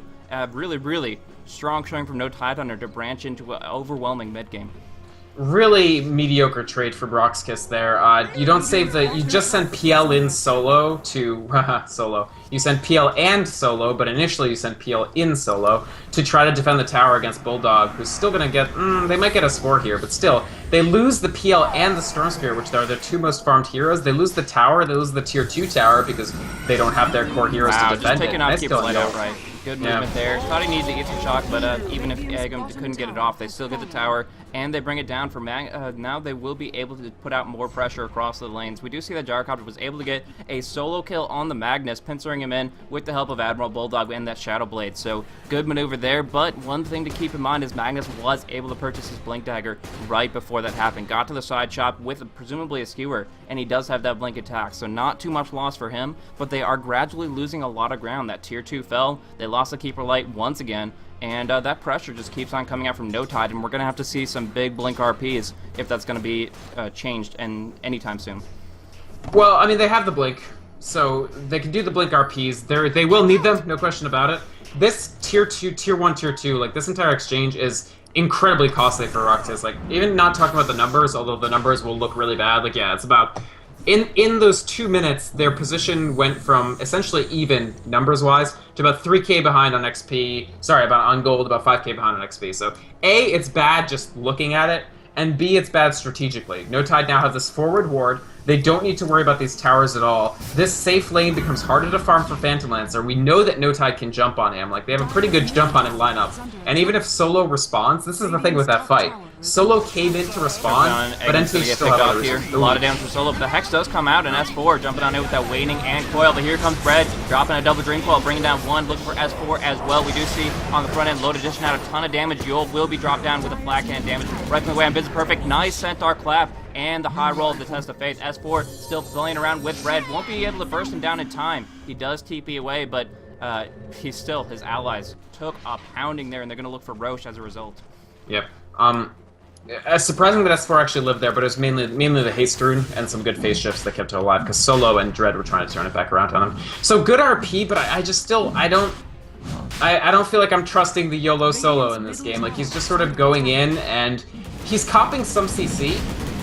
really, really strong showing from No Tidehunter to branch into an overwhelming mid game. really mediocre trade for RoX.KIS there. You don't save the... You just send PL in solo to... solo. You send PL and solo, but initially you sent PL in solo to try to defend the tower against Bulldog, who's still going to get... they might get a score here, but still. They lose the PL and the Storm Spear, which are their two most farmed heroes. They lose the tower, they lose the tier 2 tower because they don't have their core heroes to defend just taking it. off Keeper Light outright. Good movement there. Thought he needed to get some shock, but even if Agam couldn't get it off, they still get the tower, and they bring it down for now they will be able to put out more pressure across the lanes. We do see that Gyrocopter was able to get a solo kill on the Magnus, pincering him in with the help of Admiral Bulldog and that Shadow Blade. So good maneuver there, but one thing to keep in mind is Magnus was able to purchase his Blink Dagger right before that happened. Got to the side shop with presumably a skewer, and he does have that Blink attack, so not too much loss for him, but they are gradually losing a lot of ground. That tier 2 fell, they lost the Keeper Light once again, and that pressure just keeps on coming out from No Tide, and we're going to have to see some big Blink RPs if that's going to be changed anytime soon. Well, I mean, they have the Blink, so they can do the Blink RPs. They will need them, no question about it. This tier 2, tier 1, tier 2, like this entire exchange is incredibly costly for RoX.KIS. Like, even not talking about the numbers, although the numbers will look really bad, like, yeah, it's about... In those 2 minutes, their position went from essentially even, numbers-wise, to about 3k behind on XP, on gold, about 5k behind on XP. So, A, it's bad just looking at it, and B, it's bad strategically. No Tide now have this forward ward. They don't need to worry about these towers at all. This safe lane becomes harder to farm for Phantom Lancer. We know that No Tide can jump on him. Like, they have a pretty good jump on him lineup. And even if Solo responds, this is the thing with that fight. Solo came in to respond, but NTH still have here. A lot of damage for Solo, but the Hex does come out, and S4 jumping on it with that Waning and Coil, but here comes Bread, dropping a double Dream Coil, bringing down one, looking for S4 as well. We do see on the front end, Load Edition out a ton of damage. Yule will be dropped down with a Black Hand damage. Right away on Business Perfect, nice Centaur Clap, and the high roll of the Test of Faith. S4 still playing around with Bread, won't be able to burst him down in time. He does TP away, but his allies took a pounding there, and they're going to look for Roche as a result. Yep. It's surprising that S4 actually lived there, but it was mainly the haste rune and some good phase shifts that kept it alive, because Solo and Dread were trying to turn it back around on him. So good RP, but I don't feel like I'm trusting the YOLO Solo in this game. Like, he's just sort of going in, and he's copping some CC,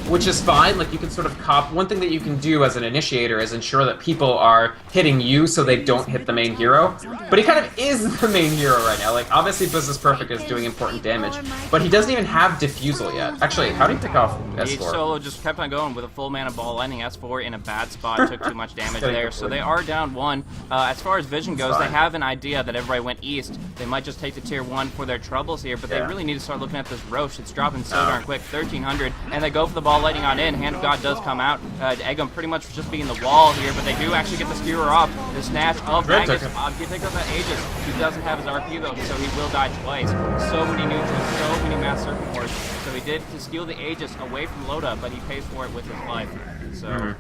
which is fine. Like, you can sort of cop. One thing that you can do as an initiator is ensure that people are hitting you so they don't hit the main hero. But he kind of is the main hero right now. Like, obviously Business Perfect is doing important damage, but he doesn't even have Diffusal yet. Actually, how do you pick off S4? Solo just kept on going with a full mana ball, landing S4 in a bad spot, took too much damage there, so they are down one. As far as vision goes, they have an idea that everybody went east. They might just take the tier 1 for their troubles here, but they really need to start looking at this Roche. It's dropping so darn quick, 1300, and they go for the ball lighting on in. Hand of God does come out. Eggum pretty much just being the wall here, but they do actually get the skewer off. The snatch of Magnus. He picks up that Aegis. He doesn't have his RP though, so he will die twice. So many neutrals, so many mass serpent hordes. So he did to steal the Aegis away from Loda, but he pays for it with his life. So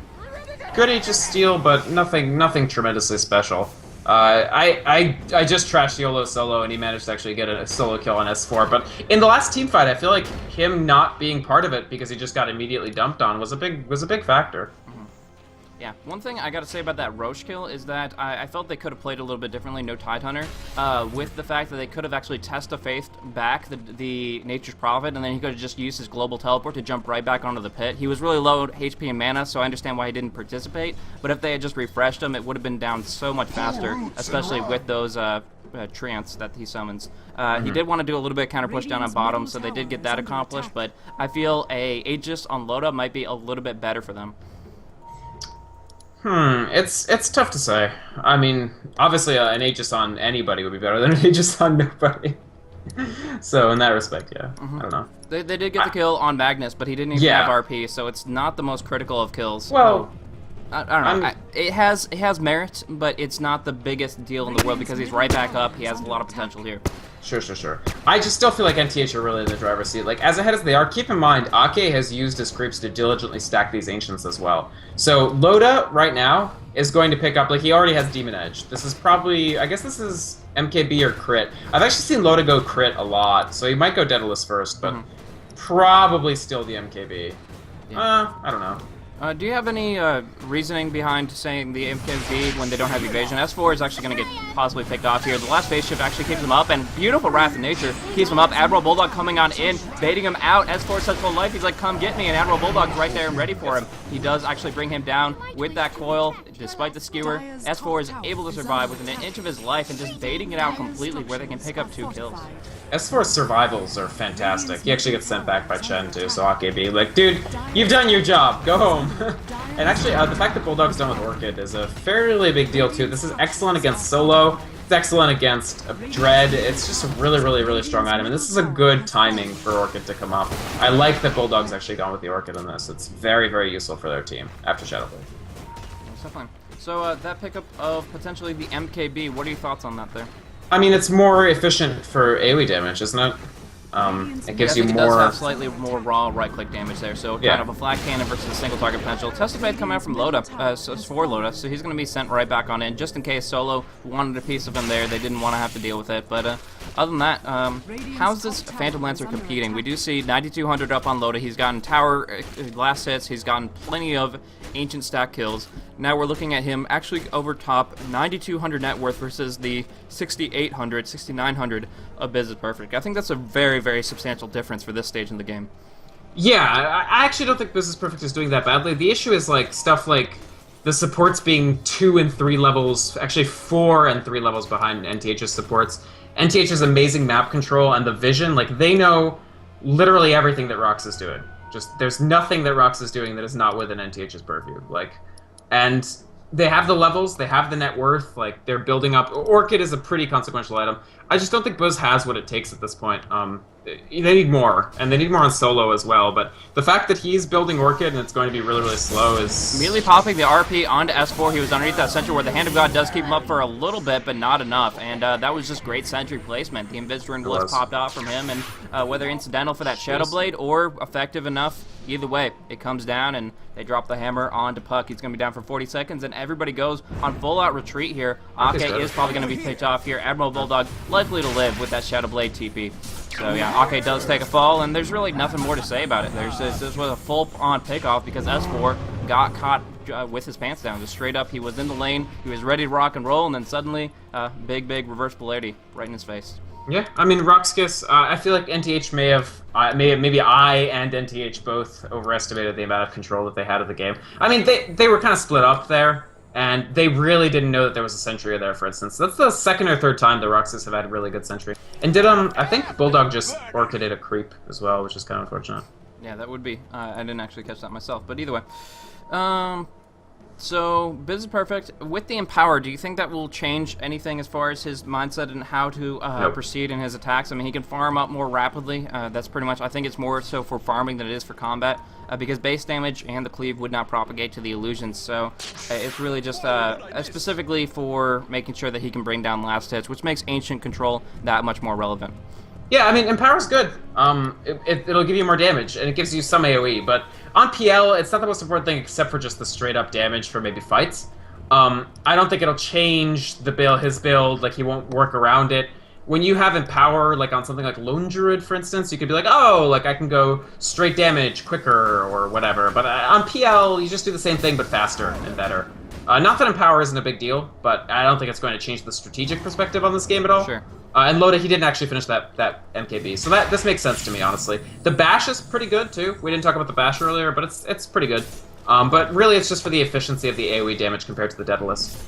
good Aegis steal, but nothing tremendously special. I just trashed YOLO Solo, and he managed to actually get a solo kill on S4. But in the last team fight, I feel like him not being part of it because he just got immediately dumped on was a big factor. Yeah, one thing I gotta say about that Roche kill is that I felt they could have played a little bit differently, No Tidehunter, with the fact that they could have actually Test of Faith back the Nature's Prophet, and then he could have just used his global teleport to jump right back onto the pit. He was really low HP and mana, so I understand why he didn't participate, but if they had just refreshed him, it would have been down so much faster, especially with those treants that he summons. He did want to do a little bit of counter push down on bottom, so they did get that accomplished, but I feel a Aegis on Loda might be a little bit better for them. It's tough to say. I mean, obviously an Aegis on anybody would be better than an Aegis on nobody. So in that respect, yeah, I don't know. They did get the kill on Magnus, but he didn't even have RP, so it's not the most critical of kills. Well, I don't know. It has merit, but it's not the biggest deal in the world because he's right back up. He has a lot of potential here. Sure. I just still feel like NTH are really in the driver's seat. Like, as ahead as they are, keep in mind, Ake has used his creeps to diligently stack these Ancients as well. So, Loda, right now, is going to pick up, like, he already has Demon Edge. This is probably, I guess this is MKB or crit. I've actually seen Loda go crit a lot, so he might go Daedalus first, but probably still the MKB. I don't know. Do you have any reasoning behind saying the MKB when they don't have evasion? S4 is actually going to get possibly picked off here. The last spaceship actually keeps him up, and beautiful Wrath of Nature keeps him up. Admiral Bulldog coming on in, baiting him out. S4 says full life. He's like, come get me, and Admiral Bulldog's right there and ready for him. He does actually bring him down with that coil, despite the skewer. S4 is able to survive within an inch of his life and just baiting it out completely where they can pick up 2 kills. S4's survivals are fantastic. He actually gets sent back by Chen too, so AKB like, dude, you've done your job, go home. And actually, the fact that Bulldog's done with Orchid is a fairly big deal too. This is excellent against Solo, it's excellent against Dread, it's just a really, really, really strong item, and this is a good timing for Orchid to come up. I like that Bulldog's actually gone with the Orchid in this. It's very, very useful for their team after Shadowblade. Definitely. So that pickup of potentially the MKB, what are your thoughts on that there? I mean, it's more efficient for AoE damage, isn't it? It gives you more. It does have slightly more raw right-click damage there, so kind of a flat cannon versus a single target potential. Testifade coming out from Loda, so it's for Loda, so he's going to be sent right back on in, just in case Solo wanted a piece of him there. They didn't want to have to deal with it, but other than that, how's this Phantom Lancer competing? We do see 9,200 up on Loda. He's gotten tower last hits. He's gotten plenty of ancient stack kills. Now we're looking at him actually over top 9,200 net worth versus the 6,800, 6,900 of Biz is Perfect. I think that's a very, very substantial difference for this stage in the game. Yeah, I actually don't think Biz is Perfect is doing that badly. The issue is like stuff like the supports being 2 and 3 levels, actually 4 and 3 levels behind NTH's supports. NTH's amazing map control and the vision, like they know literally everything that RoX is doing. Just there's nothing that RoX is doing that is not within NTH's purview. Like, and they have the levels, they have the net worth, like they're building up. Orchid is a pretty consequential item. I just don't think Buzz has what it takes at this point. They need more, and they need more on Solo as well, but the fact that he's building Orchid and it's going to be really, really slow is... Immediately popping the RP onto S4, he was underneath that sentry where the Hand of God does keep him up for a little bit, but not enough, and that was just great sentry placement. The Invis Blitz popped off from him, and whether incidental for that Shadow Blade or effective enough, either way, it comes down, and they drop the hammer onto Puck. He's going to be down for 40 seconds, and everybody goes on full-out retreat here. Ake is probably going to be picked off here. Admiral Bulldog likely to live with that Shadow Blade TP. So yeah, Ake does take a fall, and there's really nothing more to say about it. This was a full-on pickoff because S4 got caught with his pants down. Just straight up, he was in the lane, he was ready to rock and roll, and then suddenly, big reverse polarity right in his face. Yeah, I mean, RoX.KIS, I feel like NTH may have, maybe I and NTH both overestimated the amount of control that they had of the game. I mean, they were kind of split up there, and they really didn't know that there was a sentry there, for instance. That's the second or third time the RoX.KIS have had a really good sentry. And did, I think Bulldog just orchided a creep as well, which is kind of unfortunate. Yeah, that would be. I didn't actually catch that myself, but either way. So, Biz is Perfect. With the Empower, do you think that will change anything as far as his mindset and how to proceed in his attacks? I mean, he can farm up more rapidly. That's pretty much, I think it's more so for farming than it is for combat, because base damage and the cleave would not propagate to the illusions. So, it's really just specifically for making sure that he can bring down last hits, which makes Ancient Control that much more relevant. Yeah, I mean, Empower's good. It'll give you more damage, and it gives you some AoE, but on PL, it's not the most important thing except for just the straight-up damage for maybe fights. I don't think it'll change his build, like he won't work around it. When you have Empower, like on something like Lone Druid, for instance, you could be like, oh, like I can go straight damage quicker or whatever, but on PL, you just do the same thing but faster and better. Not that Empower isn't a big deal, but I don't think it's going to change the strategic perspective on this game at all. Sure. And Loda, he didn't actually finish that MKB, so this makes sense to me, honestly. The Bash is pretty good, too. We didn't talk about the Bash earlier, but it's pretty good. But really, it's just for the efficiency of the AoE damage compared to the Daedalus.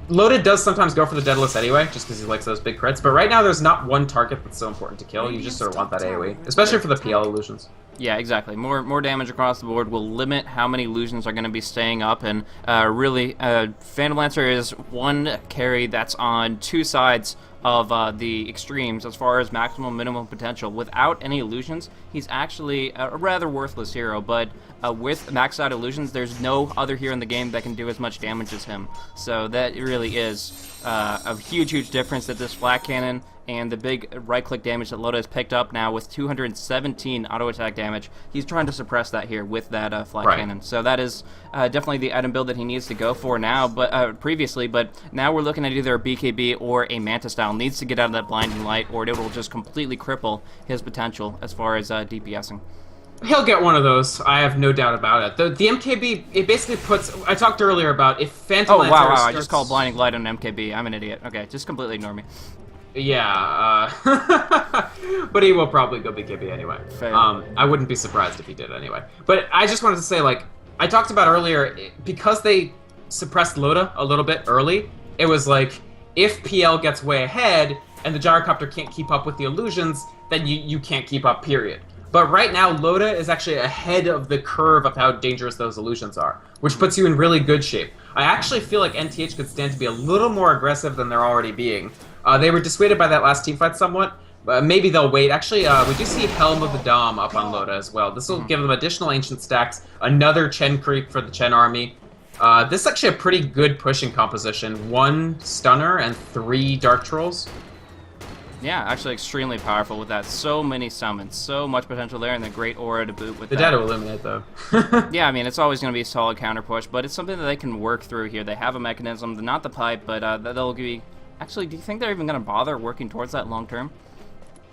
Loda does sometimes go for the Daedalus anyway, just because he likes those big crits, but right now there's not one target that's so important to kill. You just sort of want that AoE, especially for the PL illusions. Yeah, exactly. More damage across the board will limit how many illusions are going to be staying up, and really, Phantom Lancer is one carry that's on two sides of the extremes as far as maximum minimum potential. Without any illusions, he's actually a rather worthless hero, but with maxed out illusions, there's no other hero in the game that can do as much damage as him. So that really is a huge difference that this flat cannon and the big right-click damage that Loda has picked up now with 217 auto-attack damage. He's trying to suppress that here with that flat cannon. So that is definitely the item build that he needs to go for now, but previously. But now we're looking at either a BKB or a Manta style. Needs to get out of that blinding light, or it will just completely cripple his potential as far as DPSing. He'll get one of those. I have no doubt about it. The MKB, it basically puts... I talked earlier about if Phantom Oh, Lancer wow, starts... I just called Blinding Light on MKB. I'm an idiot. Okay, just completely ignore me. Yeah, but he will probably go BKB anyway. Fair. I wouldn't be surprised if he did anyway. But I just wanted to say, like, I talked about earlier, because they suppressed Loda a little bit early, it was like, if PL gets way ahead and the gyrocopter can't keep up with the illusions, then you can't keep up, period. But right now, Loda is actually ahead of the curve of how dangerous those illusions are, which puts you in really good shape. I actually feel like NTH could stand to be a little more aggressive than they're already being. They were dissuaded by that last teamfight somewhat. Maybe they'll wait. Actually, we do see Helm of the Dom up on Loda as well. This will give them additional ancient stacks, another Chen creep for the Chen army. This is actually a pretty good pushing composition. 1 Stunner and 3 Dark Trolls. Yeah, actually extremely powerful with that. So many summons, so much potential there, and the great aura to boot with The that. Data Illuminate, though. Yeah, I mean, it's always going to be a solid counter push, but it's something that they can work through here. They have a mechanism, not the pipe, but they'll be... Actually, do you think they're even going to bother working towards that long term?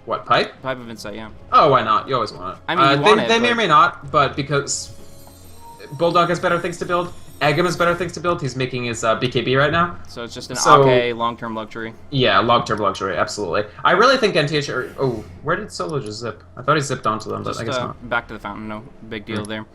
What, pipe? Pipe of Insight, yeah. Oh, why not? You always want it. I mean, you want it, they may but- or may not, but because Bulldog has better things to build, Eggum has better things to build, he's making his BKB right now. So it's just an So- okay long-term luxury. Yeah, long-term luxury, absolutely. I really think NTH are... Oh, where did Solo just zip? I thought he zipped onto them, but Just I guess not. back to the fountain, no big deal there.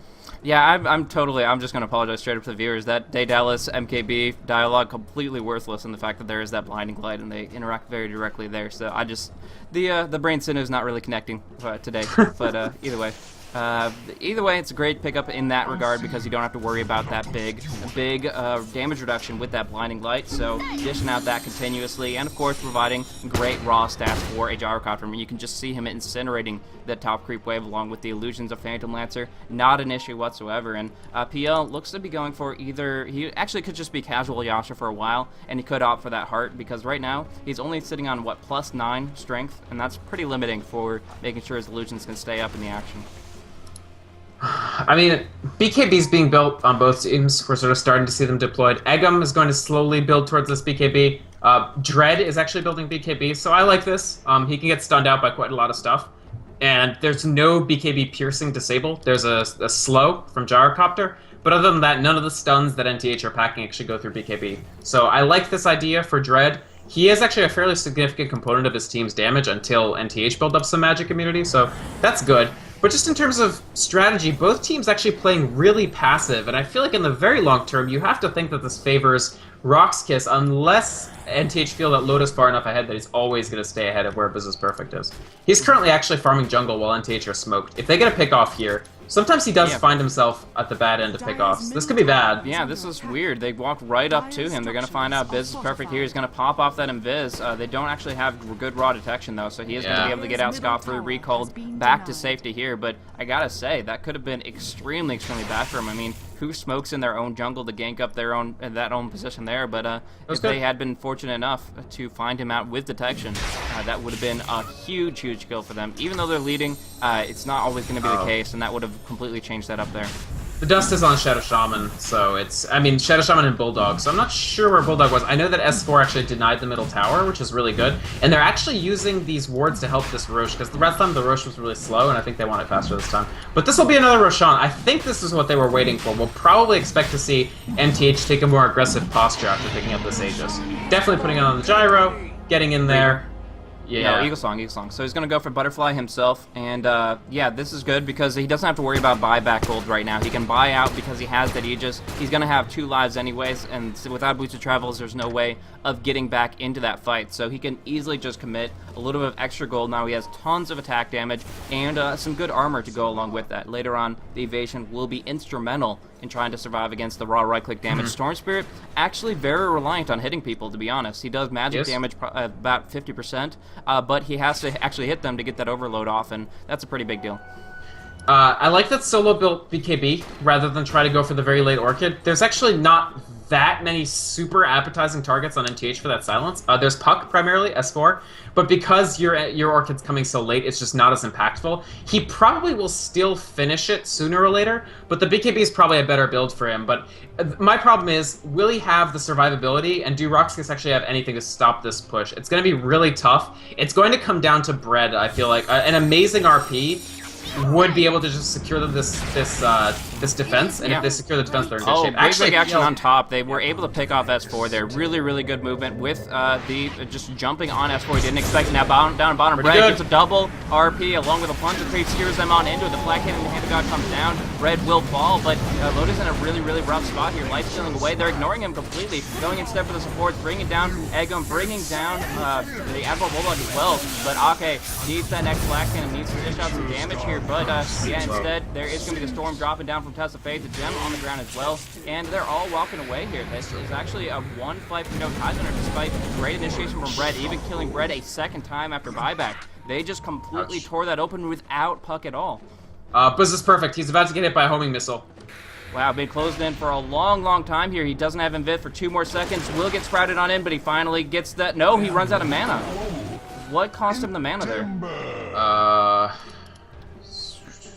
Yeah, I'm just going to apologize straight up to the viewers. That Daedalus MKB dialogue completely worthless in the fact that there is that blinding light and they interact very directly there. So I just, the brain sinew is not really connecting today. But either way. It's a great pickup in that regard because you don't have to worry about that big damage reduction with that blinding light. So dishing out that continuously, and of course providing great raw stats for a gyrocopter. I mean, you can just see him incinerating the top creep wave along with the illusions of Phantom Lancer. Not an issue whatsoever. And PL looks to be going for either, he actually could just be casual Yasha for a while, and he could opt for that heart because right now he's only sitting on what, +9 strength, and that's pretty limiting for making sure his illusions can stay up in the action. I mean, BKB's being built on both teams. We're sort of starting to see them deployed. Eggum is going to slowly build towards this BKB. Dread is actually building BKB, so I like this. He can get stunned out by quite a lot of stuff. And there's no BKB piercing disable. There's a slow from Gyrocopter. But other than that, none of the stuns that NTH are packing actually go through BKB. So I like this idea for Dread. He is actually a fairly significant component of his team's damage until NTH build up some magic immunity, so that's good. But just in terms of strategy, both teams actually playing really passive, and I feel like in the very long term, you have to think that this favors RoX.KIS unless NTH feel that Loda's far enough ahead that he's always going to stay ahead of where Business Perfect is. He's currently actually farming jungle while NTH are smoked. If they get a pick off here, sometimes he does find himself at the bad end of pickoffs. This could be bad. Yeah, this is weird. They walk right up to him. They're going to find out Biz is perfect here. He's going to pop off that Invis. They don't actually have good raw detection, though, so he is going to be able to get out scot-free, recalled back to safety here. But I got to say, that could have been extremely, extremely bad for him. I mean, who smokes in their own jungle to gank up their own position there? But if they had been fortunate enough to find him out with detection, that would have been a huge, huge kill for them. Even though they're leading, it's not always going to be the case, and that would have completely changed that up there. The dust is on Shadow Shaman, so it's... I mean, Shadow Shaman and Bulldog, so I'm not sure where Bulldog was. I know that S4 actually denied the middle tower, which is really good. And they're actually using these wards to help this Roche, because the last time the Roche was really slow, and I think they want it faster this time. But this will be another Roshan. I think this is what they were waiting for. We'll probably expect to see NTH take a more aggressive posture after picking up this Aegis. Definitely putting it on the gyro, getting in there. Yeah. No, Eagle Song. So he's going to go for Butterfly himself, and yeah, this is good because he doesn't have to worry about buyback gold right now. He can buy out because he has that Aegis. He's going to have 2 lives anyways, and without Boots of Travels, there's no way of getting back into that fight. So he can easily just commit a little bit of extra gold. Now he has tons of attack damage and some good armor to go along with that. Later on, the evasion will be instrumental in trying to survive against the raw right-click damage. Storm Spirit, actually very reliant on hitting people, to be honest. He does magic damage about 50%, but he has to actually hit them to get that overload off, and that's a pretty big deal. I like that Solo built BKB rather than try to go for the very late Orchid. There's actually not that many super appetizing targets on NTH for that silence. There's Puck primarily, S4, but because your Orchid's coming so late, it's just not as impactful. He probably will still finish it sooner or later, but the BKB is probably a better build for him. But my problem is, will he have the survivability, and do RoX.KIS actually have anything to stop this push? It's going to be really tough. It's going to come down to Bread, I feel like. An amazing RP would be able to just secure them this defense, and if they secure the defense, they're in good shape. Actually, big action on top. They were able to pick off S4 there. Really, really good movement with the just jumping on S4. He didn't expect it. Now down bottom, Red gets a double RP along with a plunger creep, steers them on into it. The flag cannon and the hand of God comes down. Red will fall, but Loda's in a really, really rough spot here. Life stealing away. They're ignoring him completely. Going instead for the support, bringing down Eggum, bringing down the Admiral Bulldog as well. But Ake needs that next flag cannon, needs to dish out some damage here. But yeah, instead, there is going to be the Storm dropping down from Test of Fate, the Gem on the ground as well, and they're all walking away here. This is actually a one fight for no ties winner, despite great initiation from Red, even killing Red a second time after buyback. They just completely tore that open without Puck at all. Buzz is perfect. He's about to get hit by a homing missile. Wow, been closed in for a long, long time here. He doesn't have Invit for 2 more seconds. Will get sprouted on in, but he finally gets that. No, he runs out of mana. What cost him the mana there?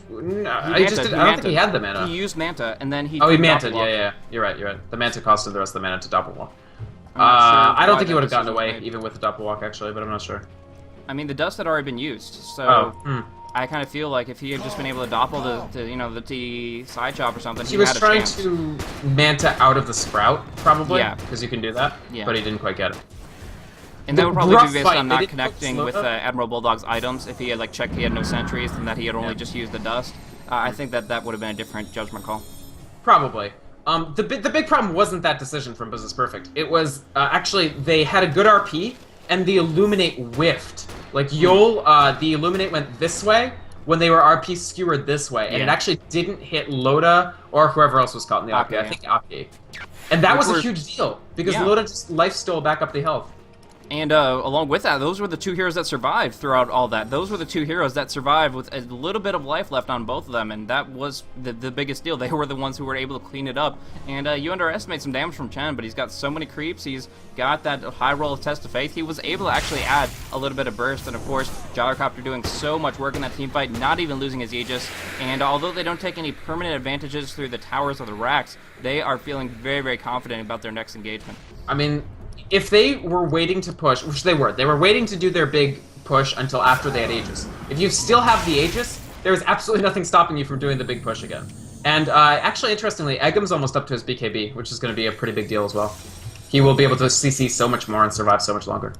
No, I don't think he had the mana. He used Manta, and then he... Oh, he manted, yeah. You're right. The Manta costed the rest of the mana to doppelwalk. I don't think he would have gotten away, even with the doppelwalk, actually, but I'm not sure. I mean, the dust had already been used, so... Oh, I kind of feel like if he had just been able to doppel the T side chop or something, he was trying to Manta out of the Sprout, probably, because you can do that, yeah. But he didn't quite get it. And that would probably be based on not connecting with Admiral Bulldog's items. If he had checked he had no sentries and that he had only just used the dust, I think that would have been a different judgment call. Probably. The big problem wasn't that decision from Business Perfect. It was actually they had a good RP and the Illuminate whiffed. Like Yol, the Illuminate went this way when they were RP skewered this way, and it actually didn't hit Loda or whoever else was caught in the RP. I think Ake. And that was a huge deal because Loda just life stole back up the health. And along with that, those were the 2 heroes that survived throughout all that. Those were the 2 heroes that survived with a little bit of life left on both of them, and that was the biggest deal. They were the ones who were able to clean it up. And you underestimate some damage from Chen, but he's got so many creeps. He's got that high roll of Test of Faith. He was able to actually add a little bit of burst, and of course, Gyrocopter doing so much work in that team fight, not even losing his Aegis. And although they don't take any permanent advantages through the towers or the racks, they are feeling very, very confident about their next engagement. I mean, if they were waiting to push, which they were waiting to do their big push until after they had Aegis. If you still have the Aegis, there is absolutely nothing stopping you from doing the big push again. And actually, interestingly, Eggum's almost up to his BKB, which is going to be a pretty big deal as well. He will be able to CC so much more and survive so much longer.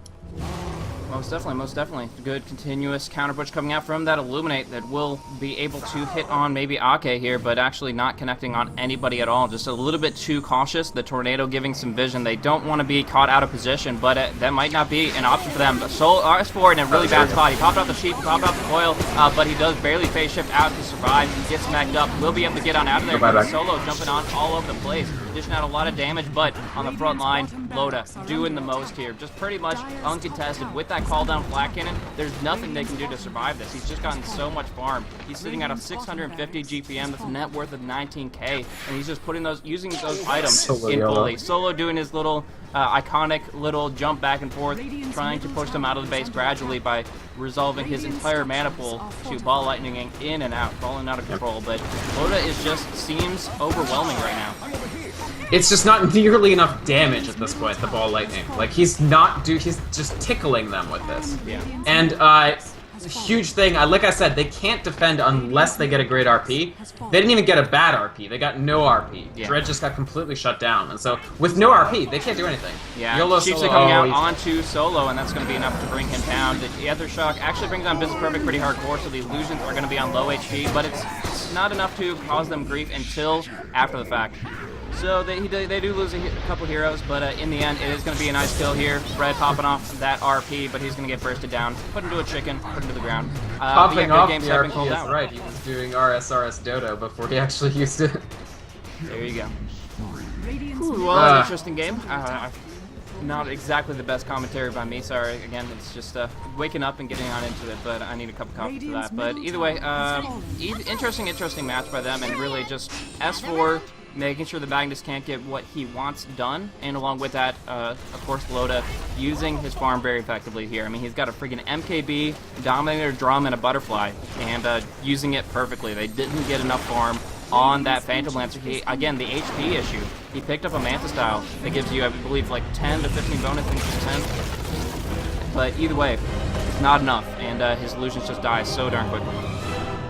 Most definitely. Good continuous counter push coming out from that Illuminate that will be able to hit on maybe Ake here, but actually not connecting on anybody at all. Just a little bit too cautious. The Tornado giving some vision. They don't want to be caught out of position, but that might not be an option for them. But S4 in a really bad spot. He popped out the sheep, popped out the coil, but he does barely phase shift out to survive. He gets smacked up. Will be able to get on out of there. Solo jumping on all over the place. Dishing out a lot of damage, but on the front line, Loda doing the most here. Just pretty much uncontested with that call down flat cannon. There's nothing they can do to survive this. He's just gotten so much farm. He's sitting at a 650 GPM. That's a net worth of 19k, and he's just putting using those items in fully. Solo doing his little iconic little jump back and forth, trying to push them out of the base gradually by resolving his entire mana pool to ball lightning in and out, falling out of control. But Loda seems overwhelming right now. It's just not nearly enough damage at this point, the ball lightning. Like, he's just tickling them with this. Yeah. And, huge thing, like I said, they can't defend unless they get a great RP. They didn't even get a bad RP, they got no RP. Yeah. Dread just got completely shut down, and so, with no RP, they can't do anything. Yeah, YOLO Chiefs Solo, coming out onto Solo, and that's going to be enough to bring him down. The Ether Shock actually brings down Business Perfect pretty hardcore, so the illusions are going to be on low HP, but it's not enough to cause them grief until after the fact. So they do lose a couple heroes, but in the end, it is going to be a nice kill here. Red popping off that RP, but he's going to get bursted down, put into a chicken, put into the ground. Popping off the RP is right. He was doing RSRS Dodo before he actually used it. There you go. Ooh, well, an interesting game. Not exactly the best commentary by me. Sorry, again, it's just waking up and getting on into it, but I need a cup of coffee for that. But either way, interesting match by them, and really just S4 making sure the Magnus can't get what he wants done, and along with that, of course, Loda using his farm very effectively here. I mean, he's got a freaking MKB, Dominator Drum, and a Butterfly, and using it perfectly. They didn't get enough farm on that Phantom Lancer. Again, the HP issue. He picked up a Manta style that gives you, I believe, like 10 to 15 bonus, I think it's 10. But either way, it's not enough, and his illusions just die so darn quickly.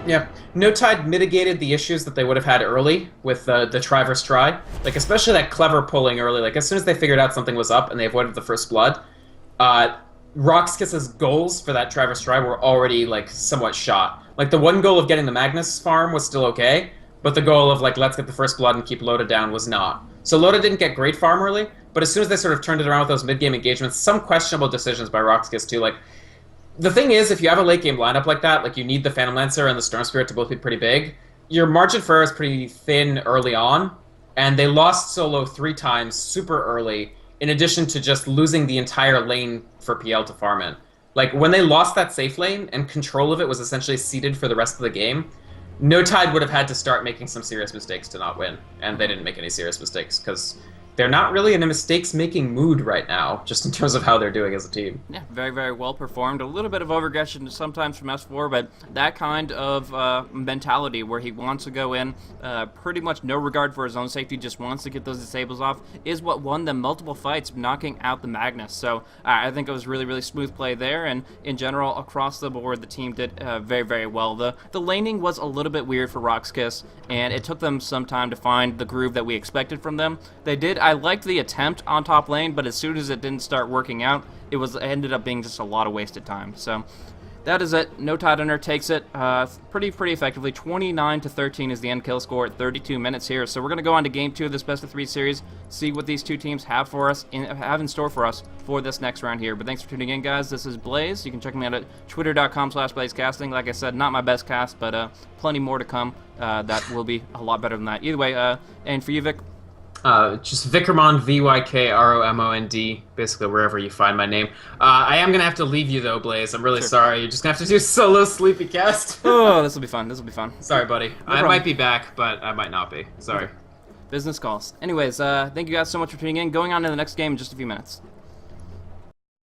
Yeah, No Tide mitigated the issues that they would have had early with the try versus try. Like, especially that clever pulling early. Like, as soon as they figured out something was up and they avoided the first blood, RoX.KIS's goals for that try versus try were already, like, somewhat shot. Like, the one goal of getting the Magnus farm was still okay, but the goal of, like, let's get the first blood and keep Loda down was not. So Loda didn't get great farm early, but as soon as they sort of turned it around with those mid-game engagements, some questionable decisions by RoX.KIS too, like, the thing is, if you have a late game lineup like that, like you need the Phantom Lancer and the Storm Spirit to both be pretty big, your margin for error is pretty thin early on, and they lost solo 3 times super early, in addition to just losing the entire lane for PL to farm in. Like, when they lost that safe lane, and control of it was essentially ceded for the rest of the game, No Tide would have had to start making some serious mistakes to not win, and they didn't make any serious mistakes, because they're not really in a mistakes-making mood right now, just in terms of how they're doing as a team. Yeah, very, very well performed. A little bit of overaggression sometimes from S4, but that kind of mentality where he wants to go in, pretty much no regard for his own safety, just wants to get those disables off, is what won them multiple fights, knocking out the Magnus. So I think it was really, really smooth play there, and in general, across the board, the team did very, very well. The laning was a little bit weird for RoX.KIS, and it took them some time to find the groove that we expected from them. They did. I liked the attempt on top lane, but as soon as it didn't start working out, it ended up being just a lot of wasted time. So that is it. No Tide Hunter takes it pretty effectively. 29-13 is the end kill score at 32 minutes here. So we're going to go on to Game 2 of this best of 3 series, see what these two teams have in store for us for this next round here. But thanks for tuning in, guys. This is Blaze. You can check me out at twitter.com/blazecasting. Like I said, not my best cast, but plenty more to come that will be a lot better than that. Either way, and for you, Vic? Just Vikromond, VYKROMOND, basically wherever you find my name. I am going to have to leave you, though, Blaze. I'm really sorry. You're just going to have to do solo Sleepy Cast. Oh, this will be fun. This will be fun. Sorry, buddy. I might be back, but I might not be. Sorry. Okay. Business calls. Anyways, thank you guys so much for tuning in. Going on to the next game in just a few minutes.